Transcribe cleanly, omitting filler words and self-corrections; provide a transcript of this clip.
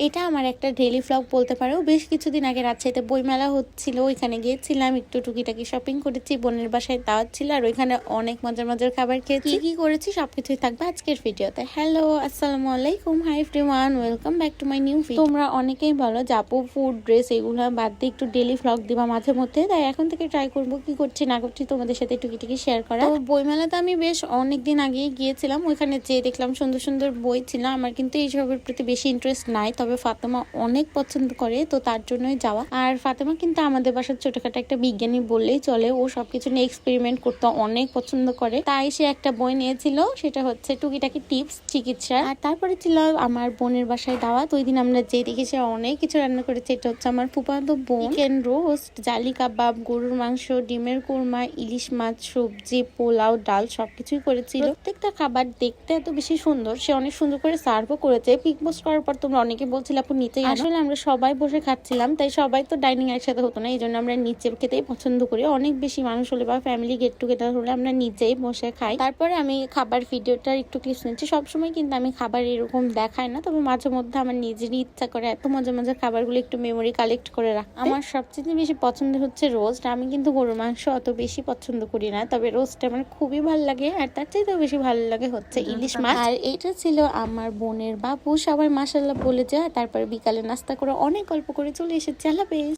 এটা আমার একটা ডেইলি ভ্লগ বলতে পারো। বেশ কিছুদিন আগে রাজশাহীতে বইমেলা হচ্ছিল, ওইখানে গিয়েছিলাম, একটু টুকিটাকি শপিং করেছি, বোনের বাসায় দাওয়াত ছিল, আর ওইখানে অনেক মজার মজার খাবার খেয়েছি। কি করেছি সবকিছুই থাকবে আজকের ভিডিওতে। হ্যালো, আসসালামু আলাইকুম, hi everyone, welcome back to my new video. তোমরা অনেকেই বলো যে আপু ফুড ড্রেস এগুলো বাদ দিয়ে একটু ডেইলি ভ্লগ দিবা মাঝে মধ্যে, তাই এখন থেকে ট্রাই করবো কি করছি না করছি তোমাদের সাথে টুকিটাকি শেয়ার করা। তো বইমেলাতে আমি বেশ অনেকদিন আগেই গিয়েছিলাম, ওইখানে যে দেখলাম সুন্দর সুন্দর বই ছিল। আমার কিন্তু এইসবের প্রতি বেশি ইন্টারেস্ট নাই, তবে ফাতেমা অনেক পছন্দ করে, তো তার জন্যই যাওয়া। আর ফাতেমা কিন্তু আমাদের বাসার ছোটখাটো একটা বিজ্ঞানী বললেই চলে, ও সবকিছু নিয়ে এক্সপেরিমেন্ট করতে অনেক পছন্দ করে। তাই সে একটা বই নিয়েছিল, সেটা হচ্ছে টুকিটাকি টিপস চিকিৎসা। আর তারপরে ছিল আমার বোনের বাসায় দাওয়াত। ওই দিন আমরা যে দেখেছি অনেক কিছু রান্না করেছে। এটা হচ্ছে আমার ফুফাতো বোন, চিকেন রোস্ট, জালি কাবাব, গরুর মাংস, ডিমের কোরমা, ইলিশ মাছ, সবজি, পোলাও, ডাল সবকিছুই করেছিল। প্রত্যেকটা খাবার দেখতে এত বেশি সুন্দর, সে অনেক সুন্দর করে সার্ভও করেছে। পিক পোস্ট করার পর তোমরা অনেকে বলছিলে আপু নিচেই। আসলে আমরা সবাই বসে খাচ্ছিলাম, তাই সবাই তো ডাইনিং একসাথে হতো না, এই জন্য আমরা নিচে খেতেই পছন্দ করি। অনেক বেশি মানুষ হলে বা ফ্যামিলি গেট টুগেদার হলে আমরা নিচেই বসে খাই। তারপরে আমি খাবার ভিডিওটার একটু ক্লিপ নিচ্ছি। সবসময় কিন্তু আমি খাবার এরকম দেখাই না, তবে মাঝে মধ্যে আমার নিজেরই ইচ্ছা করে এত মজার মজার খাবারগুলো একটু মেমোরি কালেক্ট করে রাখ। আমার সবচেয়ে বেশি পছন্দ হচ্ছে রোস্ট। আমি কিন্তু গরুর মাংস অত বেশি পছন্দ করি না, তবে রোস্ট আমার খুবই ভালো লাগে। আর তার চাইতেও বেশি ভালো লাগে হচ্ছে ইলিশ মাছ। আর এইটা ছিল আমার বোনের বাবু, সবাই মাশাআল্লাহ বলে যায়। তারপর বিকালে নাস্তা করে অনেক গল্প করে চলে এসেছে। আল্লাহ হাফেজ।